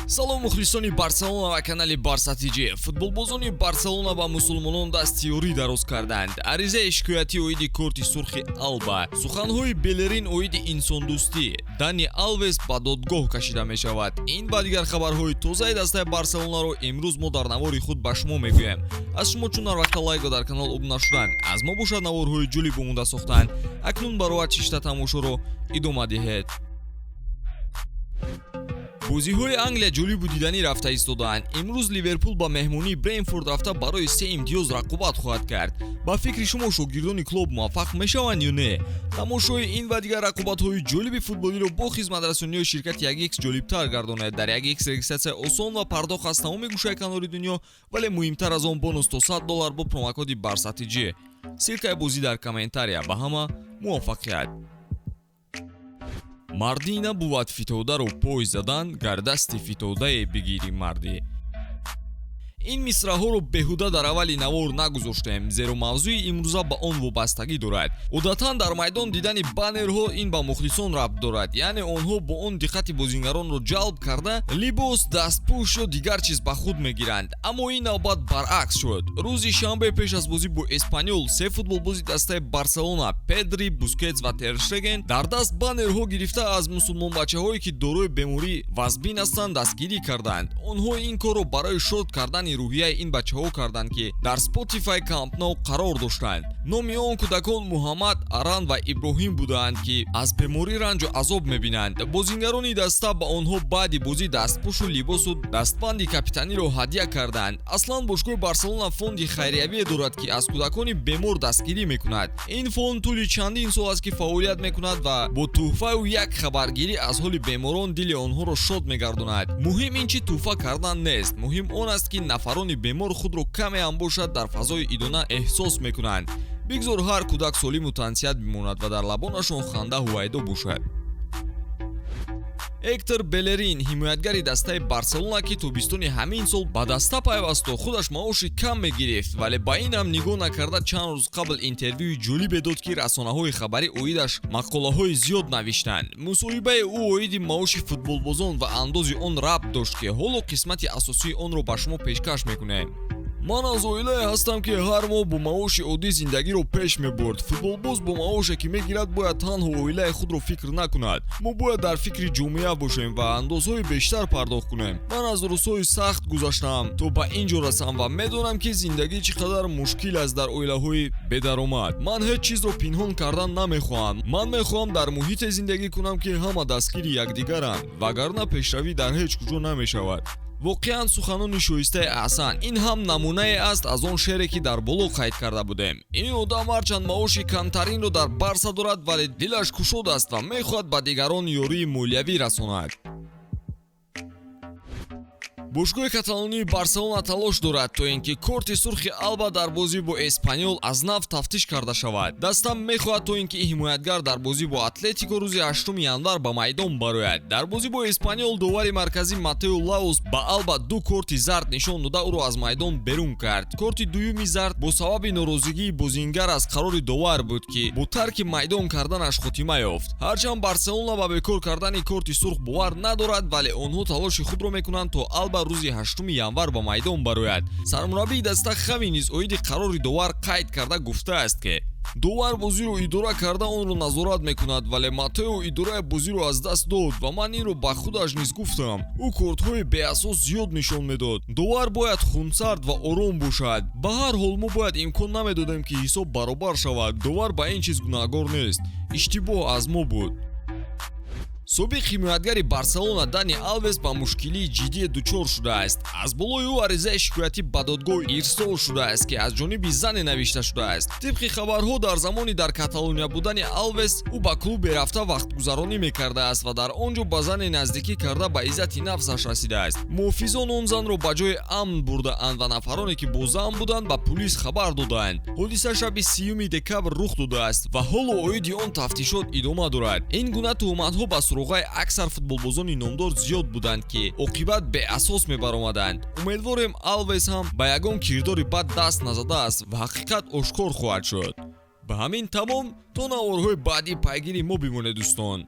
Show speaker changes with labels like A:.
A: салом мухлисони барселона ва канали барсатиҷи. Футболбозони барселона ба мусулмонон дастиёрӣ дароз карданд. Аризаи шикоятӣ оиди корти сурхи Алба, суханҳои Белерин оиди инсондӯстӣ, Дани Алвес ба додгоҳ кашида мешавад. Ин ва дигар хабарҳои тозаи дастаи барселонаро имрӯз мо дар навори худ ба шумо мегӯем. Аз шумо чун ҳар вақта лайк ва дар канал обуна шудан, аз мо бошад наворҳои ҷолиб омода сохтан. Акнун барои чишта тамошоро идома диҳед. бозиҳои Англия ҷолибу диданӣ рафта истодаанд. Имрӯз Ливерпул ба меҳмонии Брентфорд рафта барои 3 имтиёз рақобат хоҳад кард. Ба фикри шумо шогирдони клуб муваффақ мешаванд ё не? Тамошои ин ва дигар рақобатҳои ҷолиби футболиро бо хизматрасониҳои ширкати 1x ҷолибтар гардонед. Дар 1x регистратсия осон ва пардохт аз тамоми гӯшаи канори дунё, вале муҳимтар аз он бонус то $100 бо промокоди барсатиҷи. Силкаи бозӣ дар комментария. Ба ҳама муваффақият. Мардӣ набувад фитодаро пой задан, гар дасти фитодае бигирӣ мардӣ. ин мисраҳоро беҳуда дар аввали навор нагузоштем, зеро мавзӯи имрӯза ба он вобастагӣ дорад. одатан дар майдон дидани баннерҳо ин ба мухлисон рабт дорад, яъне онҳо бо он диққати бозингаронро ҷалб карда, либос, дастпӯш ё дигар чиз ба худ мегиранд. Аммо ин навбат баръакс шуд. рӯзи шанбе пеш аз бозӣ бо Эспаньол, се футболбози дастаи Барселона, Педри, Бускетс ва Тер Штеген дар даст баннерҳо гирифта аз мусулмонбачаҳое ки дорои беморӣ вазбин ҳастанд дастгирӣ карданд. онҳо ин корро барои шод кардани рӯҳияи ин бачаҳо карданд, ки дар Spotify Camp Nou қарор доштанд. номи он кӯдакон Муҳаммад, Аран ва Иброҳим буданд, ки аз беморӣ ранҷу азоб мебинанд. бозингарони даста ба онҳо баъди бозӣ дастпӯшу либосу дастбанди капитаниро ҳадя карданд. аслан бошгоҳи Барселона фонди хайриявие дорад, ки аз кӯдакони бемор дастгирӣ мекунад. ин фонд тӯли чандин сол аст, ки фаъолият мекунад ва бо тӯҳфаю як хабаргирӣ аз ҳоли беморон дили онҳоро шод мегардонад. муҳим ин чӣ тӯҳфа кардан нест, муҳим он аст, ки нафарони бемор худро каме ҳам бошад дар фазои идона эҳсос мекунанд. бигзор ҳар кӯдак солиму тансият бимонад ва дар лабонашон ханда ҳувайдо бошад. Эктор Белерин, ҳимоятгари дастаи Барселона, ки тобистони ҳамин сол ба даста пайвасту, худаш маоши кам мегирифт, вале ба ин ҳам нигоҳ накарда чанд рӯз қабл интервюи ҷолибе дод, ки расонаҳои хабарӣ оидаш мақолаҳои зиёд навиштанд. мусоҳибаи ӯ оиди маоши футболбозон ва андози он рабт дошт, ки ҳоло қисмати асосии онро ба шумо пешкаш мекунем. ман аз оилае ҳастам, ки ҳар моҳ бо маоши оддӣ зиндагиро пеш мебурд. футболбоз бо маоше ки мегирад бояд танҳо оилаи худро фикр накунад. мо бояд дар фикри ҷомеа бошем ва андозҳои бештар пардохт кунем. ман аз рӯзҳои сахт гузаштаам то ба ин ҷо расам ва медонам, ки зиндагӣ чӣ қадар мушкил аст дар оилаҳои бедаромад. ман ҳеҷ чизро пинҳон кардан намехоҳам. ман мехоҳам дар муҳите зиндагӣ кунам, ки ҳама дастгири якдигаранд, вагарна пешравӣ дар ҳеҷ куҷо намешавад. воқеан суханони шоистаи аҳсан. ин ҳам намунае аст аз он шеъре, ки дар боло қайд карда будем. ин одам ҳарчанд маоши камтаринро дар барса дорад, вале дилаш кушод аст ва мехоҳад ба дигарон ёрии молиявӣ расонад. бошгоҳи каталонии Барселона талош дорад то ин ки корти сурхи Алба дар бозӣ бо Эспаньол аз нав тафтиш карда шавад. даста мехоҳад то ин ки ҳимоятгар дар бозӣ бо Атлетико рӯзи 8 январ ба майдон барояд. дар бозӣ бо Эспаньол довари марказӣ Матео Лаус ба Алба 2 корти зард нишон дода ӯро аз майдон берун кард. корти дуюми зард бо сабаби норозигии бозингар аз қарори довар буд, ки бо тарки майдон карданаш хотима ёфт. ҳарчанд Барселона ба бекор кардани корти сурх бовар надорад, вале онҳо талоши худро мекунанд то Алба рӯзи 8 январ ба майдон барояд. сармураббии даста Хави низ оиди қарори довар қайд карда гуфтааст, ки довар бозиро идора карда онро назорат мекунад, вале Матео идораи бозиро аз даст дод ва ман инро ба худаш низ гуфтам. ӯ кортҳои беасос зиёд нишон медод. довар бояд хунсард ва ором бошад. ба ҳар ҳол мо бояд имкон намедодем, ки ҳисоб баробар шавад. довар ба ин чиз гунаҳгор нест. иштибоҳ аз мо буд. собиқ ҳимоятгари Барселона Дани Алвес ба мушкилии ҷиддие дучор шудааст. аз болои ӯ аризаи шикоятӣ ба додгоҳ ирсол шудааст, ки аз ҷониби зане навишта шудааст. тибқи хабарҳо дар замони дар Каталония будани Алвес, ӯ ба клубе рафта вақтгузаронӣ мекардааст ва дар он ҷо ба зане наздикӣ карда ба иззати нафсаш расидааст. муҳофизон он занро ба ҷои амн бурдаанд ва нафароне, ки бо зан буданд, ба пулис хабар додаанд. ҳодиса шаби 3 декабр рух додааст ва ҳоло оиди он тафтишот идома дорад. ин гуна тӯҳматҳо ба суроғаи аксар футболбозони номдор зиёд буданд, ки оқибат беасос мебаромаданд. умедворем Алвес ҳам ба ягон кирдори бад даст назадааст ва ҳақиқат ошкор хоҳад шуд. ба ҳамин тамом то наворҳои баъди пайгири мо бимонед дӯстон.